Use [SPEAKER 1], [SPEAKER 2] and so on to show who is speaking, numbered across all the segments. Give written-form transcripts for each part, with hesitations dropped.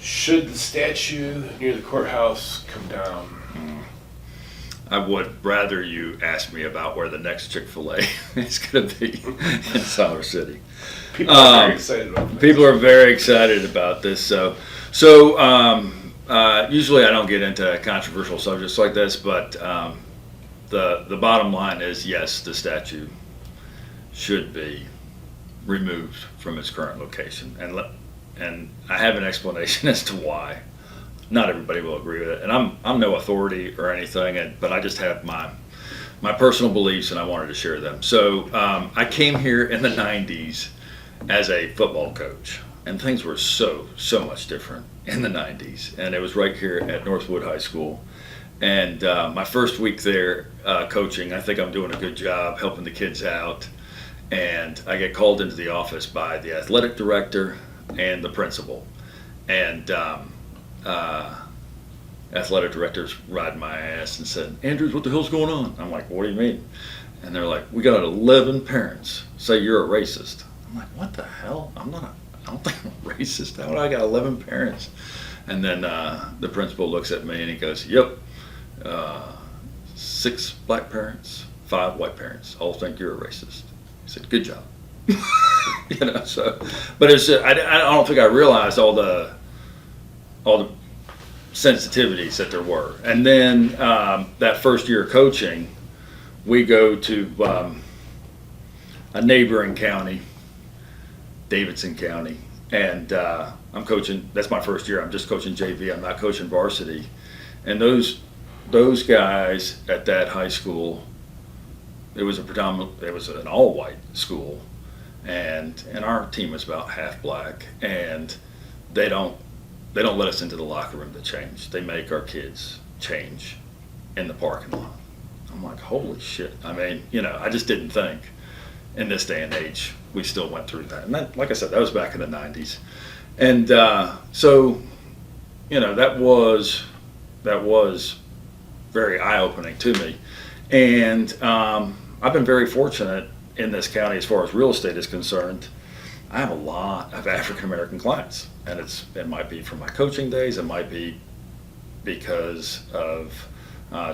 [SPEAKER 1] Should the statue near the courthouse come down?
[SPEAKER 2] I would rather you ask me about where the next Chick-fil-A is going to be in Siler City.
[SPEAKER 1] People are very excited about this.
[SPEAKER 2] People are very excited about this. So usually I don't get into controversial subjects like this, but the bottom line is yes, the statue should be removed from its current location, and I have an explanation as to why. Not everybody will agree with it, and I'm no authority or anything, but I just have my personal beliefs, and I wanted to share them. So I came here in the '90s as a football coach, and things were so much different in the '90s, and it was right here at Northwood High School. And my first week there coaching, I think I'm doing a good job helping the kids out, and I get called into the office by the athletic director and the principal, and athletic director's riding my ass and said, "Andrews, what the hell's going on?" I'm like, "What do you mean?" And they're like, "We got 11 parents say you're a racist." I'm like, "What the hell? I don't think I'm a racist. How do I got 11 parents?" And then the principal looks at me and he goes, "Yep, 6 black parents, 5 white parents all think you're a racist." He said, "Good job." So, but it's I don't think I realized all the sensitivities that there were. And then that first year of coaching, we go to a neighboring county, Davidson County, and I'm coaching. That's my first year. I'm just coaching JV. I'm not coaching varsity. And those guys at that high school, it was an all-white school, and our team was about half black, and they don't let us into the locker room to change. They make our kids change in the parking lot. I'm like, holy shit. I mean, I just didn't think in this day and age we still went through that. And that, like I said, that was back in the 90s. And so, that was very eye-opening to me. And I've been very fortunate in this county as far as real estate is concerned. I have a lot of African-American clients, and it might be from my coaching days, it might be because of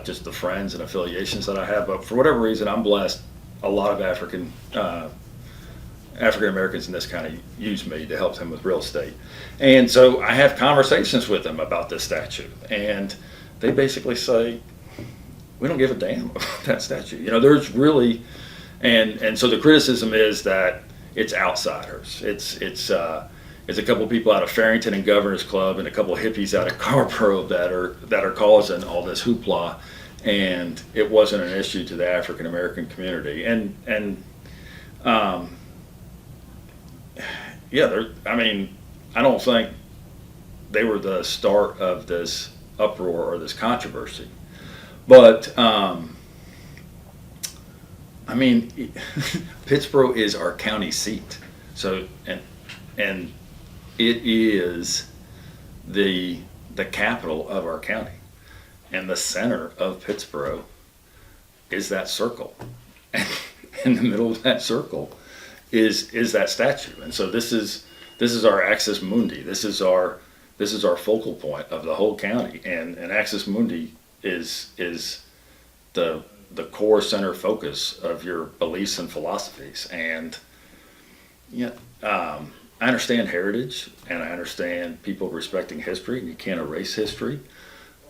[SPEAKER 2] just the friends and affiliations that I have, but for whatever reason, I'm blessed. A lot of African-Americans in this county use me to help them with real estate. And so I have conversations with them about this statue, and they basically say, "We don't give a damn about that statue." There's really, and so the criticism is that it's outsiders. It's a couple people out of Farrington and Governor's Club and a couple hippies out of Carborough that are causing all this hoopla, and it wasn't an issue to the African American community. And I don't think they were the start of this uproar or this controversy, but Pittsboro is our county seat. So, and it is the capital of our county, and the center of Pittsboro is that circle. And in the middle of that circle is that statue. And so this is our axis mundi. This is our focal point of the whole county. And axis mundi is the core center focus of your beliefs and philosophies. And I understand heritage, and I understand people respecting history, and you can't erase history.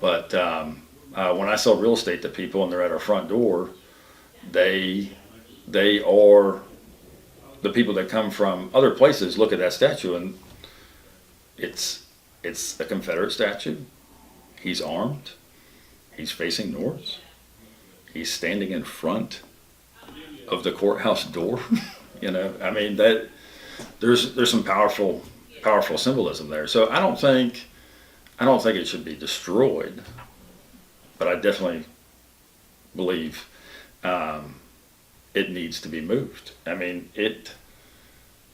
[SPEAKER 2] But when I sell real estate to people and they're at our front door, they are the people that come from other places look at that statue, and it's a Confederate statue. He's armed. He's facing north. He's standing in front of the courthouse door. That there's some powerful symbolism there. So I don't think it should be destroyed, but I definitely believe it needs to be moved.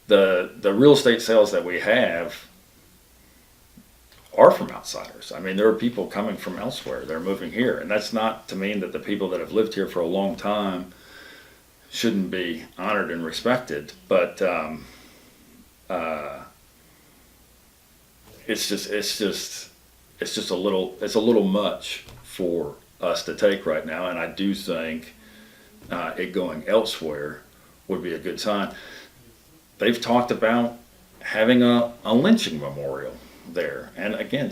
[SPEAKER 2] The real estate sales that we have are from outsiders. There are people coming from elsewhere. They're moving here, and that's not to mean that the people that have lived here for a long time shouldn't be honored and respected. But it's a little much for us to take right now, and I do think it going elsewhere would be a good sign. They've talked about having a lynching memorial there, and again,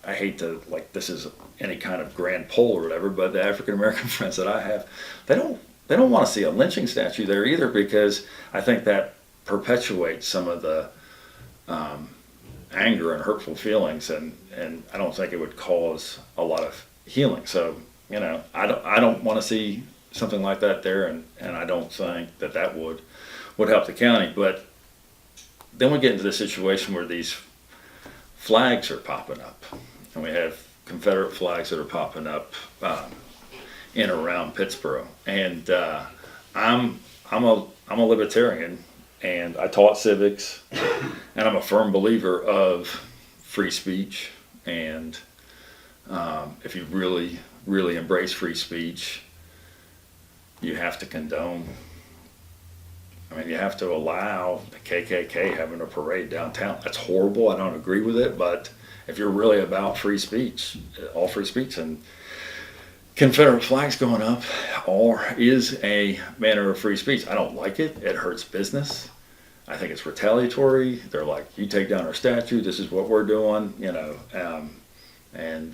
[SPEAKER 2] I hate to, like, this is any kind of grand poll or whatever, but the African American friends that I have, they don't want to see a lynching statue there either, because I think that perpetuates some of the anger and hurtful feelings, and I don't think it would cause a lot of healing. So, I don't want to see something like that there, and I don't think that would help the county. But then we get into the situation where these flags are popping up, and we have Confederate flags that are popping up in and around Pittsboro. And I'm a libertarian, and I taught civics, and I'm a firm believer of free speech. And if you really, really embrace free speech, you have to condone. You have to allow the KKK having a parade downtown. That's horrible. I don't agree with it, but if you're really about free speech, all free speech, and Confederate flags going up is a manner of free speech. I don't like it. It hurts business. I think it's retaliatory. They're like, you take down our statue, this is what we're doing, and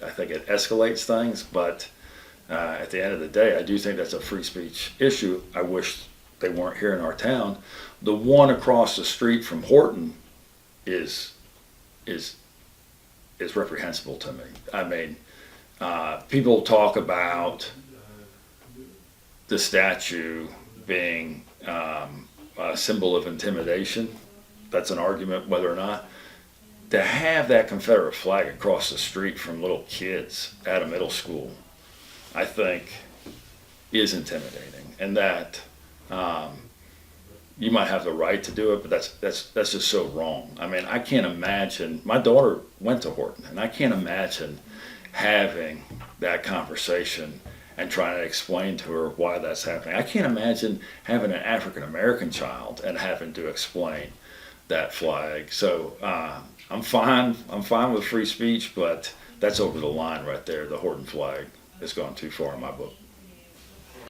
[SPEAKER 2] I think it escalates things. But at the end of the day, I do think that's a free speech issue. I wish they weren't here in our town. The one across the street from Horton is reprehensible to me. People talk about the statue being a symbol of intimidation. That's an argument whether or not. To have that Confederate flag across the street from little kids at a middle school, I think, is intimidating, and that you might have the right to do it, but that's just so wrong. I can't imagine. My daughter went to Horton, and I can't imagine having that conversation and trying to explain to her why that's happening. I can't imagine having an African American child and having to explain that flag. So I'm fine with free speech, but that's over the line right there. The Horton flag has gone too far in my book.